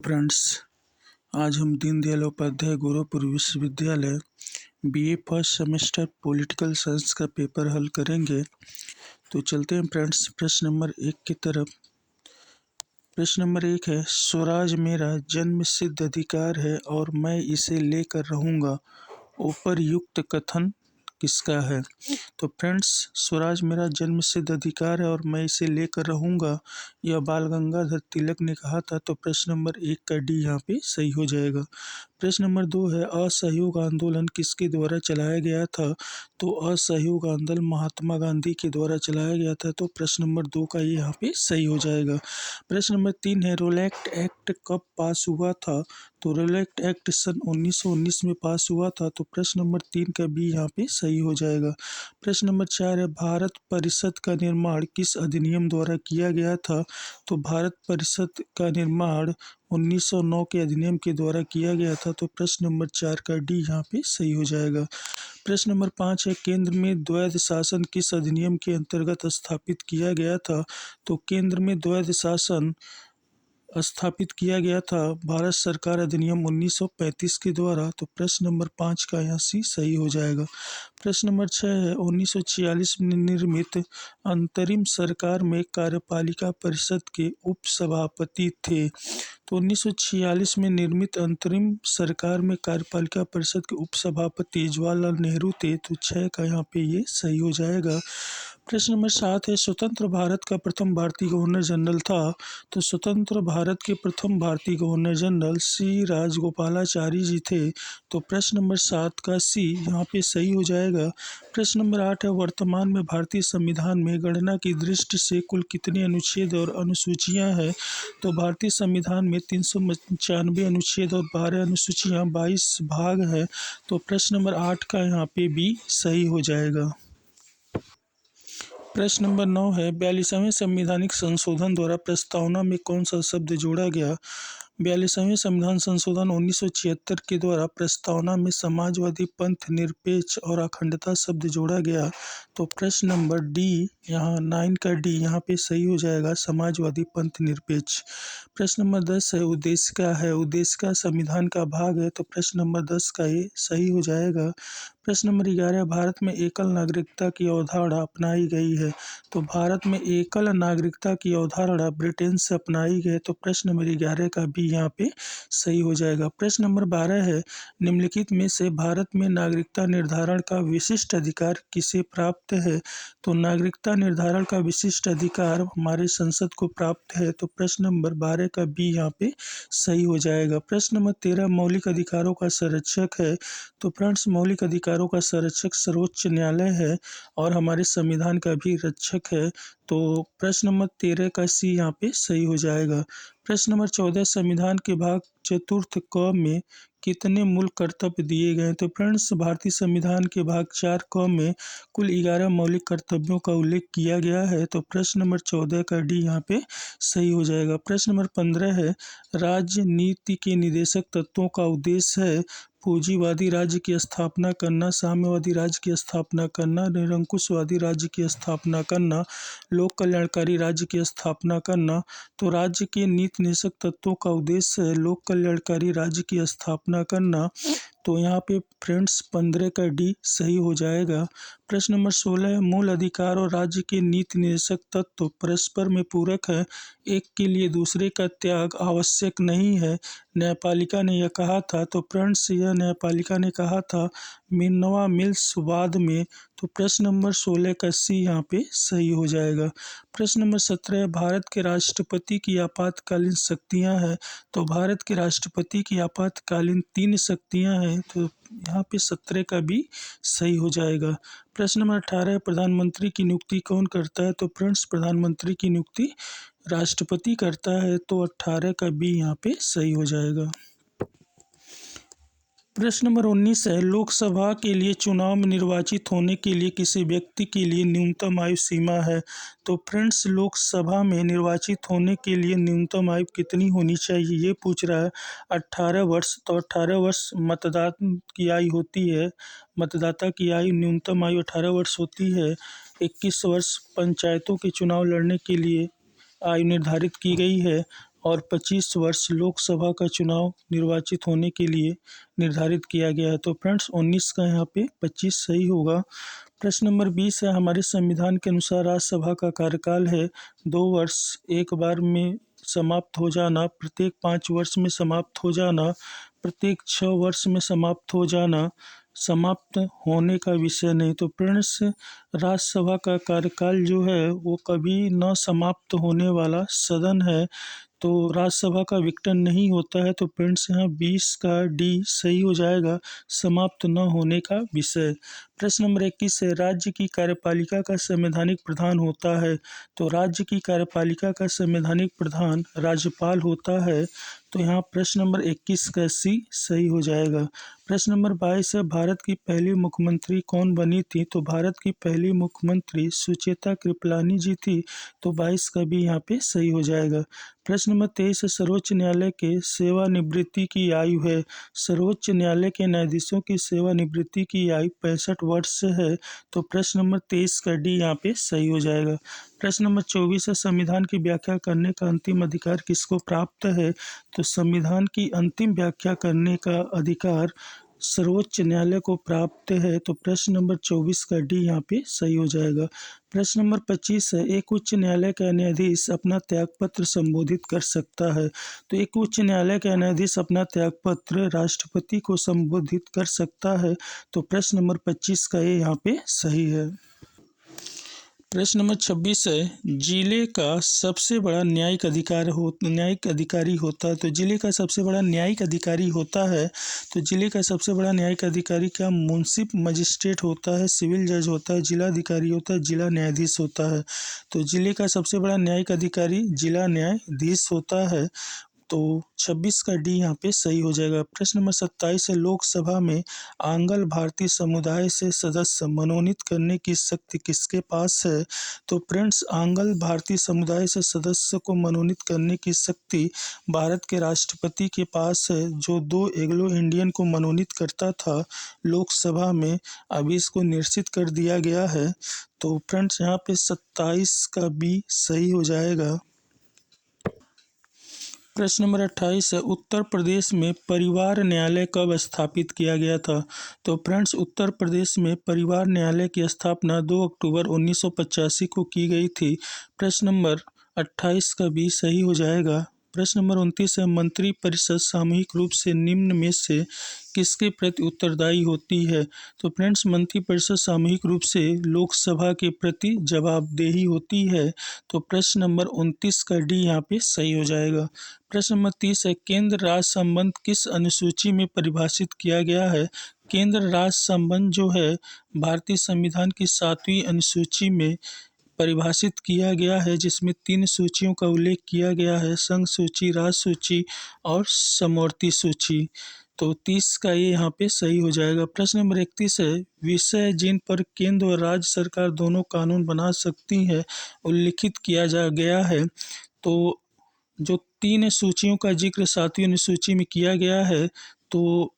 Friends, आज हम दीनदयाल उपाध्याय गोरखपुर विश्वविद्यालय BA first semester political science का पेपर हल करेंगे। तो चलते हैं फ्रेंड्स प्रश्न नंबर 1 की तरफ। प्रश्न नंबर 1 है, स्वराज मेरा जन्म सिद्ध अधिकार है और मैं इसे लेकर रहूँगा। उपर्युक्त कथन किसका है? तो फ्रेंड्स, स्वराज मेरा जन्म सिद्ध अधिकार है और मैं इसे लेकर रहूँगा, यह बाल गंगाधर तिलक ने कहा था। तो प्रश्न नंबर 1 का डी यहाँ पे सही हो जाएगा। प्रश्न नंबर 2 है, असहयोग आंदोलन किसके द्वारा चलाया गया था? तो असहयोग आंदोलन महात्मा गांधी के द्वारा चलाया गया था। तो प्रश्न नंबर 2 का ये यहाँ पे सही हो जाएगा। प्रश्न नंबर 3 है, रोलैक्ट एक्ट कब पास हुआ था? तो रोलैक्ट एक्ट सन 1919 में पास हुआ था। तो प्रश्न नंबर 3 का बी यहाँ पे सही हो जाएगा। प्रश्न नंबर 4 है, भारत परिषद का निर्माण किस अधिनियम द्वारा किया गया था? तो भारत परिषद का निर्माण 1909 के अधिनियम के द्वारा किया गया था। तो प्रश्न नंबर 4 का डी यहाँ पे सही हो जाएगा। प्रश्न नंबर 5 है, केंद्र में द्वैध शासन किस अधिनियम के अंतर्गत स्थापित किया गया था? तो केंद्र में द्वैध शासन स्थापित किया गया था भारत सरकार अधिनियम 1935 के द्वारा। तो प्रश्न नंबर 5 का यहाँ सी सही हो जाएगा। प्रश्न नंबर 6 है, 1946 में निर्मित अंतरिम सरकार में कार्यपालिका परिषद के उपसभापति थे। तो 1946 में निर्मित अंतरिम सरकार में कार्यपालिका परिषद के उपसभापति जवाहरलाल नेहरू थे। तो 6 का यहाँ पे ये सही हो जाएगा। प्रश्न नंबर 7 है, स्वतंत्र भारत का प्रथम भारतीय गवर्नर जनरल था? तो स्वतंत्र भारत के प्रथम भारतीय गवर्नर जनरल श्री राजगोपालाचारी जी थे। तो प्रश्न नंबर 7 का सी यहाँ पे सही हो जाएगा। प्रश्न नंबर 8 है, वर्तमान में भारतीय संविधान में गणना की दृष्टि से कुल कितने अनुच्छेद और अनुसूचियां हैं? तो भारतीय संविधान में 395 अनुच्छेद और 12 अनुसूचियां 22 भाग है। तो प्रश्न नंबर 8 का यहाँ पे भी सही हो जाएगा। प्रश्न नंबर 9 है, 42वें संवैधानिक संशोधन द्वारा प्रस्तावना में कौन सा शब्द जोड़ा गया? 42वें संविधान संशोधन 1976 के द्वारा प्रस्तावना में समाजवादी, पंथ निरपेक्ष और अखंडता शब्द जोड़ा गया। तो प्रश्न नंबर डी यहाँ 9 का डी यहाँ पे सही हो जाएगा, समाजवादी, पंथ निरपेक्ष। प्रश्न नंबर 10 है, उद्देश्य क्या है? उद्देश्य का संविधान का भाग है। तो प्रश्न नंबर 10 का ये सही हो जाएगा। प्रश्न नंबर 11, भारत में एकल नागरिकता की अवधारणा अपनाई गई है। तो भारत में एकल नागरिकता की अवधारणा ब्रिटेन से अपनाई गई। तो प्रश्न नंबर 11 का भी यहाँ पे सही हो जाएगा। प्रश्न नंबर 12 है, निम्नलिखित में से भारत में नागरिकता निर्धारण का विशिष्ट अधिकार किसे प्राप्त है? तो नागरिकता निर्धारण का विशिष्ट अधिकार हमारे संसद को प्राप्त है। तो प्रश्न नंबर 12 का बी यहाँ पे सही हो जाएगा। प्रश्न नंबर 13, मौलिक अधिकारों का संरक्षक है। तो फ्रेंड्स, मौलिक अधिकारों का संरक्षक सर्वोच्च न्यायालय है और हमारे संविधान का भी रक्षक है। तो प्रश्न नंबर 13 का सी यहाँ पे सही हो जाएगा। प्रश्न नंबर 14, संविधान के भाग चतुर्थ क में कितने मूल कर्तव्य दिए गए? तो फ्रेंड्स, भारतीय संविधान के भाग 4 क में कुल 11 मौलिक कर्तव्यों का उल्लेख किया गया है। तो प्रश्न नंबर 14 का डी यहाँ पे सही हो जाएगा। प्रश्न नंबर 15 है, राजनीति के निदेशक तत्वों का उद्देश्य है पूंजीवादी राज्य की स्थापना करना, साम्यवादी राज्य की स्थापना करना, निरंकुशवादी राज्य की स्थापना करना, लोक कल्याणकारी राज्य की स्थापना करना। तो राज्य के नीति निदेशक तत्वों का उद्देश्य है लोक कल्याणकारी राज्य की स्थापना करना। तो यहाँ पे फ्रेंड्स 15 का डी सही हो जाएगा। प्रश्न नंबर 16 है, मूल अधिकार और राज्य के नीति निदेशक तत्व परस्पर में पूरक है, एक के लिए दूसरे का त्याग आवश्यक नहीं है, न्यायपालिका ने यह कहा था। तो फ्रेंड्स, यह न्यायपालिका ने कहा था मिनर्वा मिल्स वाद में। तो प्रश्न नंबर 16 का सी यहाँ पे सही हो जाएगा। प्रश्न नंबर 17, भारत के राष्ट्रपति की आपातकालीन शक्तियाँ हैं। तो भारत के राष्ट्रपति की आपातकालीन 3 शक्तियाँ हैं। तो यहाँ पे 17 का भी सही हो जाएगा। प्रश्न नंबर 18, प्रधानमंत्री की नियुक्ति कौन करता है? तो फ्रेंड्स, प्रधानमंत्री की नियुक्ति राष्ट्रपति करता है। तो 18 का बी यहाँ पे सही हो जाएगा। प्रश्न नंबर 19 है, लोकसभा के लिए चुनाव में निर्वाचित होने के लिए किसी व्यक्ति के लिए न्यूनतम आयु सीमा है? तो फ्रेंड्स, लोकसभा में निर्वाचित होने के लिए न्यूनतम आयु कितनी होनी चाहिए ये पूछ रहा है। 18 वर्ष। तो 18 वर्ष मतदाता की आयु होती है। मतदाता की आयु न्यूनतम आयु 18 वर्ष होती है। 21 वर्ष पंचायतों के चुनाव लड़ने के लिए आयु निर्धारित की गई है। और 25 वर्ष लोकसभा का चुनाव निर्वाचित होने के लिए निर्धारित किया गया है। तो फ्रेंड्स 19 का यहाँ पे 25 सही होगा। प्रश्न नंबर 20 है, हमारे संविधान के अनुसार राज्यसभा का कार्यकाल है 2 वर्ष, एक बार में समाप्त हो जाना, प्रत्येक 5 वर्ष में समाप्त हो जाना, प्रत्येक 6 वर्ष में समाप्त हो जाना, समाप्त होने का विषय नहीं। तो फ्रेंड्स राज्यसभा का कार्यकाल जो है वो कभी न समाप्त होने वाला सदन है, तो राज्यसभा का विघटन नहीं होता है। तो फ्रेंड्स यहाँ 20 का डी सही हो जाएगा, समाप्त न होने का विषय। प्रश्न नंबर 21 है, राज्य की कार्यपालिका का संवैधानिक प्रधान होता है। तो राज्य की कार्यपालिका का संवैधानिक प्रधान राज्यपाल होता है। तो यहाँ प्रश्न नंबर 21 का सी सही हो जाएगा। प्रश्न नंबर 22 है, भारत की पहली मुख्यमंत्री कौन बनी थी। तो भारत की पहली मुख्यमंत्री सुचेता कृपलानी जी थी। तो 22 का भी यहाँ पे सही हो जाएगा। प्रश्न नंबर 23 है, सर्वोच्च न्यायालय के सेवानिवृत्ति की आयु है। सर्वोच्च न्यायालय के न्यायाधीशों की सेवानिवृत्ति की आयु 65 वर्ष है। तो प्रश्न नंबर 23 का डी यहाँ पे सही हो जाएगा। प्रश्न नंबर 24 है, संविधान की व्याख्या करने का अंतिम अधिकार किसको प्राप्त है। तो संविधान की अंतिम व्याख्या करने का अधिकार सर्वोच्च न्यायालय को प्राप्त है। तो प्रश्न नंबर 24 का डी यहाँ पे सही हो जाएगा। प्रश्न नंबर 25 है, एक उच्च न्यायालय का न्यायाधीश अपना त्यागपत्र संबोधित कर सकता है। तो एक उच्च न्यायालय का न्यायाधीश अपना त्यागपत्र राष्ट्रपति को संबोधित कर सकता है। तो प्रश्न नंबर 25 का ये यहाँ पे सही है। प्रश्न नंबर 26 है, जिले का सबसे बड़ा न्यायिक अधिकारी होता है। तो जिले का सबसे बड़ा न्यायिक अधिकारी होता है। तो जिले का सबसे बड़ा न्यायिक अधिकारी क्या मुंसिफ मजिस्ट्रेट होता है, सिविल जज होता है, जिला अधिकारी होता है, जिला न्यायाधीश होता है। तो जिले का सबसे बड़ा न्यायिक अधिकारी जिला न्यायाधीश होता है। तो 26 का डी यहाँ पे सही हो जाएगा। प्रश्न नंबर 27 है, लोकसभा में आंग्ल भारतीय समुदाय से सदस्य मनोनीत करने की शक्ति किसके पास है। तो फ्रेंड्स आंग्ल भारतीय समुदाय से सदस्य को मनोनीत करने की शक्ति भारत के राष्ट्रपति के पास है, जो 2 एंग्लो इंडियन को मनोनीत करता था लोकसभा में। अभी इसको निश्चित कर दिया गया है। तो फ्रेंड्स यहाँ पे 27 का बी सही हो जाएगा। प्रश्न नंबर 28 है, उत्तर प्रदेश में परिवार न्यायालय कब स्थापित किया गया था। तो फ्रेंड्स उत्तर प्रदेश में परिवार न्यायालय की स्थापना 2 अक्टूबर 1985 को की गई थी। प्रश्न नंबर 28 का भी सही हो जाएगा। प्रश्न नंबर 29 है, मंत्री परिषद सामूहिक रूप से निम्न में से किसके प्रति उत्तरदायी होती है। तो फ्रेंड्स मंत्री परिषद सामूहिक रूप से लोकसभा के प्रति जवाबदेही होती है। तो प्रश्न नंबर 29 का डी यहाँ पे सही हो जाएगा। प्रश्न नंबर 30 है, केंद्र राज्य संबंध किस अनुसूची में परिभाषित किया गया है। केंद्र राज्य संबंध जो है भारतीय संविधान की 7वीं अनुसूची में परिभाषित किया गया है, जिसमें 3 सूचियों का उल्लेख किया गया है, संघ सूची, राज्य सूची और समवर्ती सूची। तो 30 का ये यहाँ पे सही हो जाएगा। प्रश्न नंबर 31 है, विषय जिन पर केंद्र और राज्य सरकार दोनों कानून बना सकती है उल्लिखित किया जा गया है। तो जो 3 सूचियों का जिक्र 7वीं अनुसूची में किया गया है, तो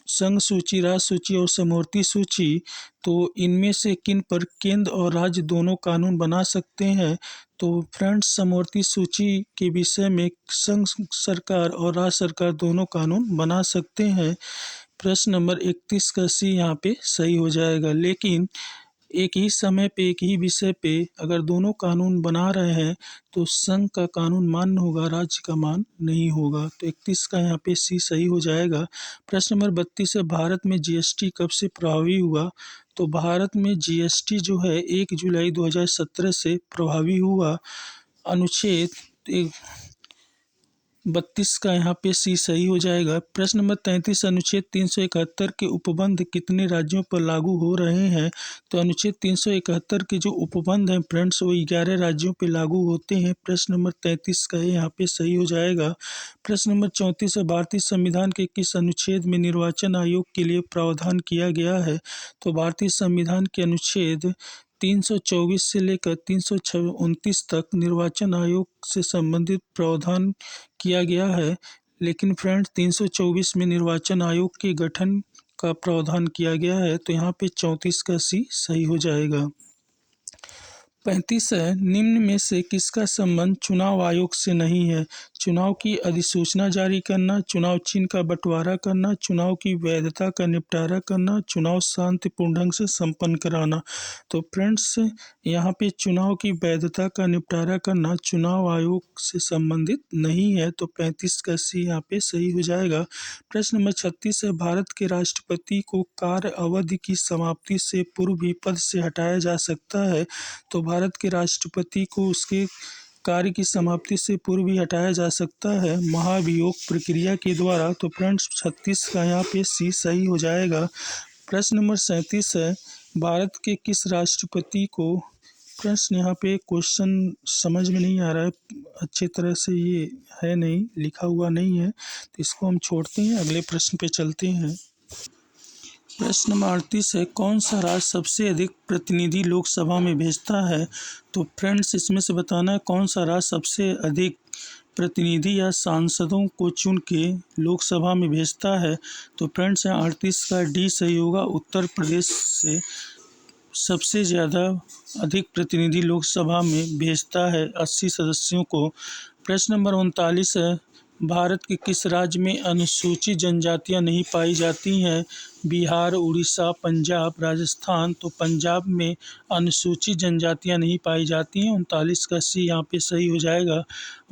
संघ सूची, राज्य सूची और समवर्ती सूची, तो इनमें से किन पर केंद्र और राज्य दोनों कानून बना सकते हैं। तो फ्रेंड्स समवर्ती सूची के विषय में संघ सरकार और राज्य सरकार दोनों कानून बना सकते हैं। प्रश्न नंबर 31 का सी यहाँ पे सही हो जाएगा। लेकिन एक ही समय पे एक ही विषय पे अगर दोनों कानून बना रहे हैं तो संघ का कानून मान्य होगा, राज्य का मान नहीं होगा। तो 31 का यहाँ पे सी सही हो जाएगा। प्रश्न नंबर 32 है, भारत में जीएसटी कब से प्रभावी हुआ। तो भारत में जीएसटी जो है 1 जुलाई 2017 से प्रभावी हुआ। अनुच्छेद 32 का यहाँ पे सी सही हो जाएगा। प्रश्न नंबर 33, अनुच्छेद 371 के उपबंध कितने राज्यों पर लागू हो रहे हैं। तो अनुच्छेद 371 के जो उपबंध हैं फ्रेंड्स वो 11 राज्यों पर लागू होते हैं। प्रश्न नंबर 33 का यहाँ पे सही हो जाएगा। प्रश्न नंबर 34 है, भारतीय संविधान के किस अनुच्छेद में निर्वाचन आयोग के लिए प्रावधान किया गया है। तो भारतीय संविधान के अनुच्छेद 324 से लेकर 329 तक निर्वाचन आयोग से संबंधित प्रावधान किया गया है। लेकिन फ्रेंड्स 324 में निर्वाचन आयोग के गठन का प्रावधान किया गया है। तो यहाँ पे 34 का सी सही हो जाएगा। 35 है, निम्न में से किसका संबंध चुनाव आयोग से नहीं है? चुनाव की अधिसूचना जारी करना, चुनाव चिन्ह का बंटवारा करना, चुनाव की वैधता का निपटारा करना, चुनाव शांतिपूर्ण ढंग से संपन्न कराना। तो फ्रेंड्स, यहाँ पे चुनाव की वैधता का निपटारा करना चुनाव आयोग से संबंधित नहीं है, तो 35 का सी यहाँ पे सही हो जाएगा। प्रश्न नंबर 36 है, भारत के राष्ट्रपति को कार्य अवधि की समाप्ति से पूर्व भी पद से हटाया जा सकता है। तो भारत के राष्ट्रपति को उसके कार्य की समाप्ति से पूर्व भी हटाया जा सकता है महाभियोग प्रक्रिया के द्वारा। तो फ्रेंड्स, 36 का यहाँ पे सी सही हो जाएगा। प्रश्न नंबर 37 है, भारत के किस राष्ट्रपति को, प्रश्न यहाँ पे क्वेश्चन समझ में नहीं आ रहा है अच्छी तरह से, ये है नहीं, लिखा हुआ नहीं है, तो इसको हम छोड़ते हैं, अगले प्रश्न पे चलते हैं। प्रश्न नंबर 38 है, कौन सा राज्य सबसे अधिक प्रतिनिधि लोकसभा में भेजता है? तो फ्रेंड्स, इसमें से बताना है कौन सा राज्य सबसे अधिक प्रतिनिधि या सांसदों को चुन के लोकसभा में भेजता है। तो फ्रेंड्स, यहाँ 38 का डी सही होगा। उत्तर प्रदेश से सबसे ज़्यादा अधिक प्रतिनिधि लोकसभा में भेजता है 80 सदस्यों को। प्रश्न नंबर 39 है, भारत के किस राज्य में अनुसूचित जनजातियां नहीं पाई जाती हैं? बिहार, उड़ीसा, पंजाब, राजस्थान। तो पंजाब में अनुसूचित जनजातियां नहीं पाई जाती हैं। 39 का सी यहाँ पे सही हो जाएगा।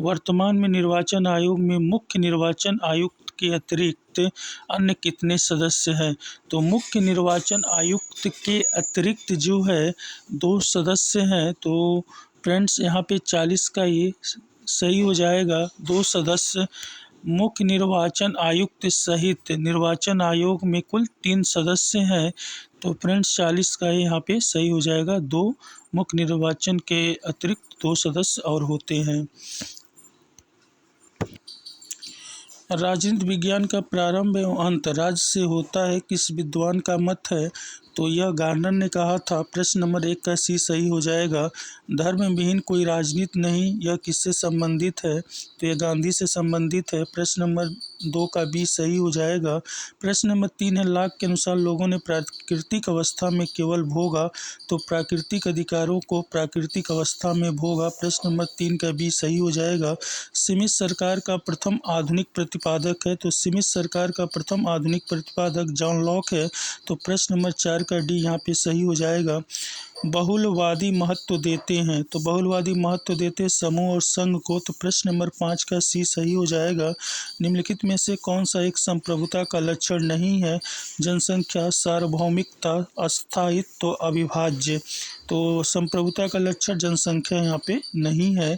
वर्तमान में निर्वाचन आयोग में मुख्य निर्वाचन आयुक्त के अतिरिक्त अन्य कितने सदस्य हैं? तो मुख्य निर्वाचन आयुक्त के अतिरिक्त जो है 2 सदस्य हैं। तो फ्रेंड्स, यहाँ पे 40 का ये सही हो जाएगा। 2 सदस्य मुख्य निर्वाचन आयुक्त सहित निर्वाचन आयोग में कुल 3 सदस्य हैं। तो फ्रेंड्स, 40 का यहाँ पे सही हो जाएगा। 2 मुख्य निर्वाचन के अतिरिक्त 2 सदस्य और होते हैं। राजनीति विज्ञान का प्रारंभ एवं अंत राज्य से होता है, किस विद्वान का मत है? तो यह गार्डनर ने कहा था। प्रश्न नंबर 1 का सी सही हो जाएगा। धर्म विहीन कोई राजनीति नहीं, यह किससे संबंधित है? तो यह गांधी से संबंधित है। प्रश्न नंबर 2 का बी सही हो जाएगा। प्रश्न नंबर 3 है, लाक के अनुसार लोगों ने प्राकृतिक अवस्था में केवल भोगा, तो प्राकृतिक अधिकारों को प्राकृतिक अवस्था में भोगा। प्रश्न नंबर 3 का बी सही हो जाएगा। स्मिथ सरकार का प्रथम आधुनिक प्रतिपादक है, तो स्मिथ सरकार का प्रथम आधुनिक प्रतिपादक जॉन लॉक है। तो प्रश्न नंबर 4 का डी यहाँ पे सही हो जाएगा। बहुलवादी महत्व देते हैं, तो बहुलवादी महत्व देते समूह और संघ को। तो प्रश्न नंबर 5 का सी सही हो जाएगा। निम्नलिखित में से कौन सा एक संप्रभुता का लक्षण नहीं है? जनसंख्या, सार्वभौमिकता, अस्थायित्व, अविभाज्य। तो संप्रभुता का लक्षण जनसंख्या यहाँ पे नहीं है।